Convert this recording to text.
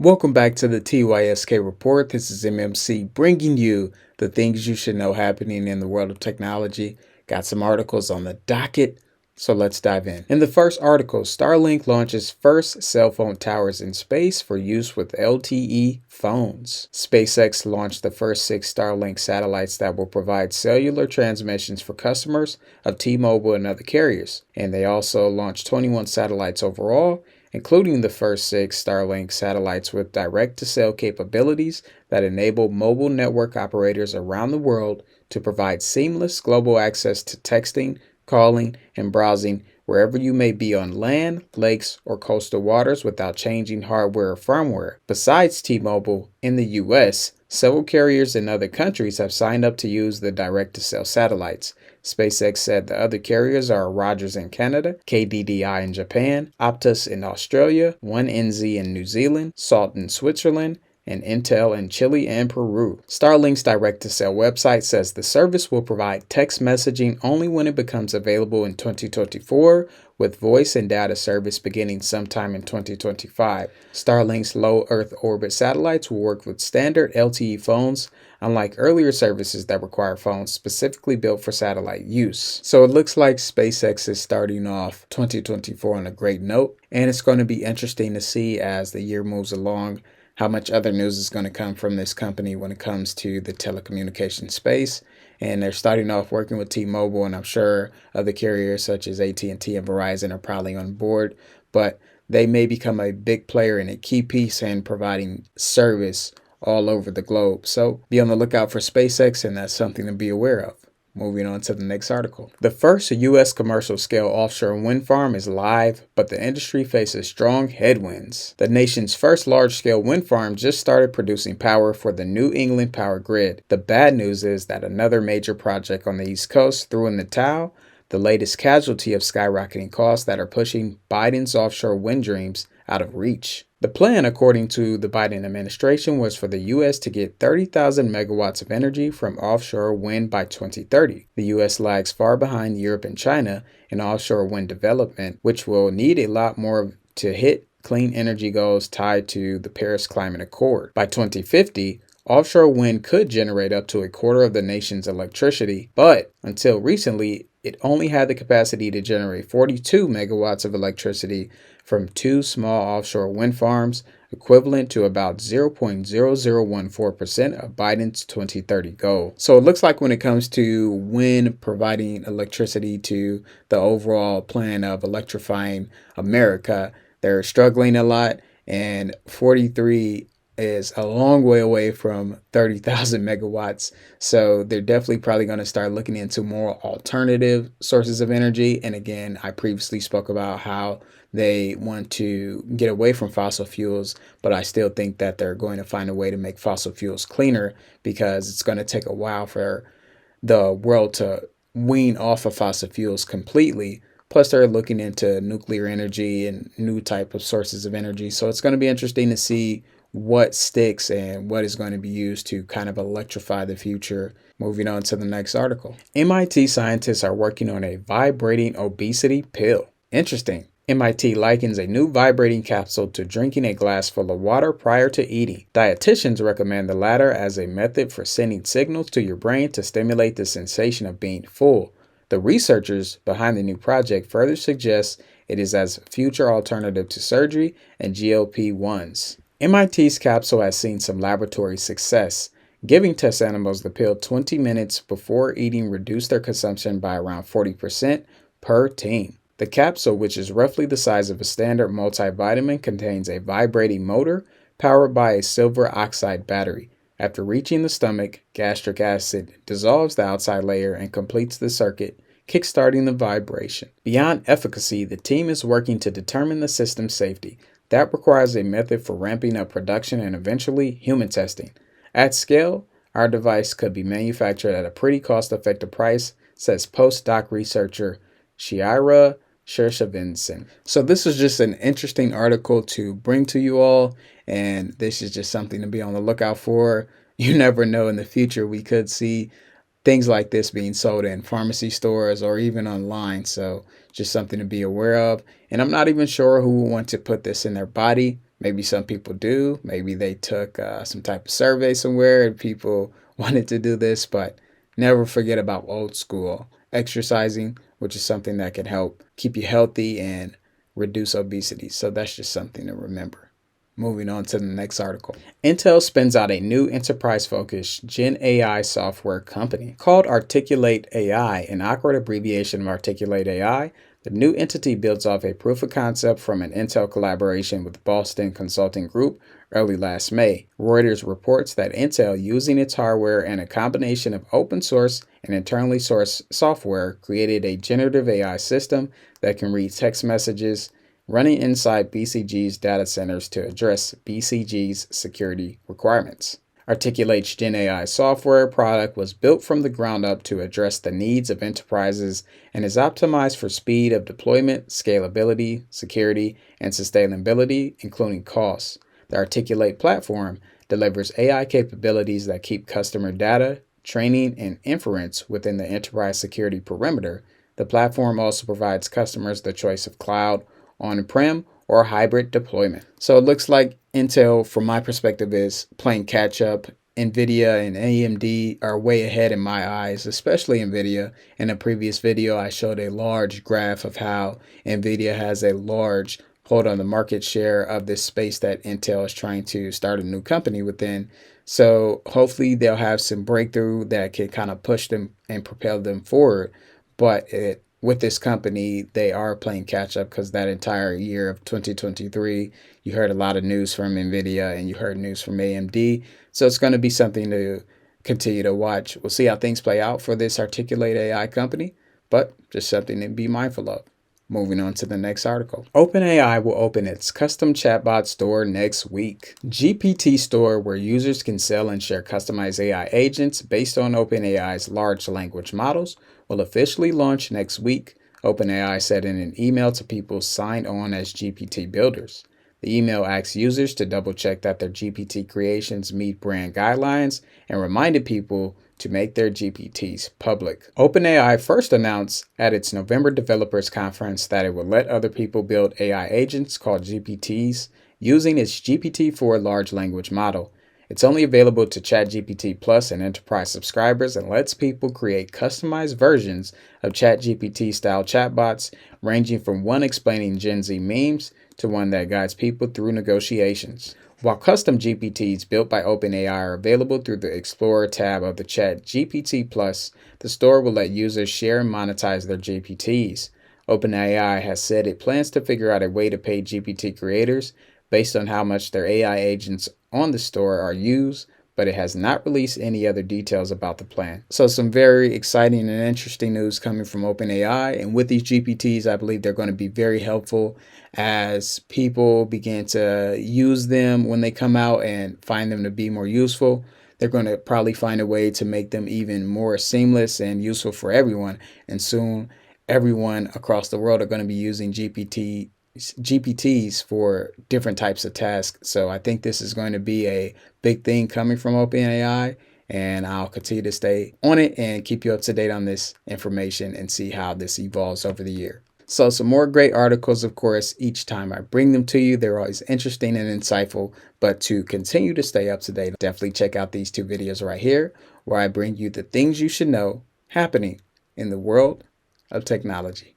Welcome back to the TYSK report. This is MMC bringing you the things you should know happening in the world of technology. Got some articles on the docket, so let's dive in. In the first article, Starlink launches first cell phone towers in space for use with LTE phones. SpaceX launched the first 6 Starlink satellites that will provide cellular transmissions for customers of T-Mobile and other carriers. And they also launched 21 satellites overall, including the first 6 Starlink satellites with direct-to-cell capabilities that enable mobile network operators around the world to provide seamless global access to texting, calling, and browsing wherever you may be on land, lakes, or coastal waters without changing hardware or firmware. Besides T-Mobile, in the US, several carriers in other countries have signed up to use the direct-to-cell satellites. SpaceX said the other carriers are Rogers in Canada, KDDI in Japan, Optus in Australia, 1NZ in New Zealand, Salt in Switzerland, and Intel in Chile and Peru. Starlink's direct-to-cell website says the service will provide text messaging only when it becomes available in 2024, with voice and data service beginning sometime in 2025. Starlink's low Earth orbit satellites will work with standard LTE phones, unlike earlier services that require phones specifically built for satellite use. So it looks like SpaceX is starting off 2024 on a great note, and it's going to be interesting to see as the year moves along how much other news is going to come from this company when it comes to the telecommunication space. And they're starting off working with T-Mobile, and I'm sure other carriers such as AT&T and Verizon are probably on board, but they may become a big player and a key piece in providing service all over the globe. So be on the lookout for SpaceX, and that's something to be aware of. Moving on to the next article. The first U.S. commercial-scale offshore wind farm is live, but the industry faces strong headwinds. The nation's first large-scale wind farm just started producing power for the New England power grid. The bad news is that another major project on the East Coast threw in the towel, the latest casualty of skyrocketing costs that are pushing Biden's offshore wind dreams out of reach. The plan, according to the Biden administration, was for the U.S. to get 30,000 megawatts of energy from offshore wind by 2030. The U.S. lags far behind Europe and China in offshore wind development, which will need a lot more to hit clean energy goals tied to the Paris Climate Accord. By 2050, offshore wind could generate up to a quarter of the nation's electricity, but until recently, it only had the capacity to generate 42 megawatts of electricity from 2 small offshore wind farms, equivalent to about 0.0014% of Biden's 2030 goal. So it looks like when it comes to wind providing electricity to the overall plan of electrifying America, they're struggling a lot, and 43 is a long way away from 30,000 megawatts. So they're definitely probably going to start looking into more alternative sources of energy. And again, I previously spoke about how they want to get away from fossil fuels, but I still think that they're going to find a way to make fossil fuels cleaner, because it's going to take a while for the world to wean off of fossil fuels completely. Plus, they're looking into nuclear energy and new type of sources of energy. So it's going to be interesting to see what sticks and what is going to be used to kind of electrify the future. Moving on to the next article. MIT scientists are working on a vibrating obesity pill. Interesting. MIT likens a new vibrating capsule to drinking a glass full of water prior to eating. Dietitians recommend the latter as a method for sending signals to your brain to stimulate the sensation of being full. The researchers behind the new project further suggest it is as a future alternative to surgery and GLP-1s. MIT's capsule has seen some laboratory success. Giving test animals the pill 20 minutes before eating reduced their consumption by around 40% per team. The capsule, which is roughly the size of a standard multivitamin, contains a vibrating motor powered by a silver oxide battery. After reaching the stomach, gastric acid dissolves the outside layer and completes the circuit, kickstarting the vibration. Beyond efficacy, the team is working to determine the system's safety. That requires a method for ramping up production and eventually human testing. At scale, our device could be manufactured at a pretty cost-effective price, says postdoc researcher Shiira Shershavinson. So this is just an interesting article to bring to you all, and this is just something to be on the lookout for. You never know, in the future we could see things like this being sold in pharmacy stores or even online. So just something to be aware of. And I'm not even sure who would want to put this in their body, Maybe some people do. Maybe they took some type of survey somewhere and people wanted to do this, but never forget about old school exercising, which is something that can help keep you healthy and reduce obesity. So that's just something to remember. Moving on to the next article. Intel spins out a new enterprise-focused Gen AI software company called Articulate AI, an awkward abbreviation of Articulate AI. The new entity builds off a proof of concept from an Intel collaboration with Boston Consulting Group early last May. Reuters reports that Intel, using its hardware and a combination of open source and internally sourced software, created a generative AI system that can read text messages running inside BCG's data centers to address BCG's security requirements. Articulate's Gen AI software product was built from the ground up to address the needs of enterprises and is optimized for speed of deployment, scalability, security, and sustainability, including costs. The Articulate platform delivers AI capabilities that keep customer data, training, and inference within the enterprise security perimeter. The platform also provides customers the choice of cloud, on-prem, or hybrid deployment. So it looks like Intel, from my perspective, is playing catch up. NVIDIA and AMD are way ahead in my eyes, especially NVIDIA. In a previous video, I showed a large graph of how NVIDIA has a large hold on the market share of this space that Intel is trying to start a new company within. So hopefully they'll have some breakthrough that can kind of push them and propel them forward. But with this company, they are playing catch up because that entire year of 2023, you heard a lot of news from NVIDIA and you heard news from AMD. So it's going to be something to continue to watch. We'll see how things play out for this Articulate AI company, but just something to be mindful of. Moving on to the next article. OpenAI will open its custom chatbot store next week. GPT Store, where users can sell and share customized AI agents based on OpenAI's large language models, will officially launch next week, OpenAI said in an email to people signed on as GPT builders. The email asks users to double-check that their GPT creations meet brand guidelines and reminded people to make their GPTs public. OpenAI first announced at its November Developers Conference that it would let other people build AI agents called GPTs using its GPT-4 large language model. It's only available to ChatGPT Plus and Enterprise subscribers and lets people create customized versions of ChatGPT-style chatbots, ranging from one explaining Gen Z memes to one that guides people through negotiations. While custom GPTs built by OpenAI are available through the Explorer tab of the ChatGPT Plus, the store will let users share and monetize their GPTs. OpenAI has said it plans to figure out a way to pay GPT creators based on how much their AI agents on the store are used, but it has not released any other details about the plan. So some very exciting and interesting news coming from OpenAI. And with these GPTs, I believe they're going to be very helpful as people begin to use them when they come out and find them to be more useful. They're going to probably find a way to make them even more seamless and useful for everyone. And soon everyone across the world are going to be using GPTs for different types of tasks. So I think this is going to be a big thing coming from OpenAI, and I'll continue to stay on it and keep you up to date on this information and see how this evolves over the year. So some more great articles, of course, each time I bring them to you. They're always interesting and insightful, but to continue to stay up to date, definitely check out these two videos right here, where I bring you the things you should know happening in the world of technology.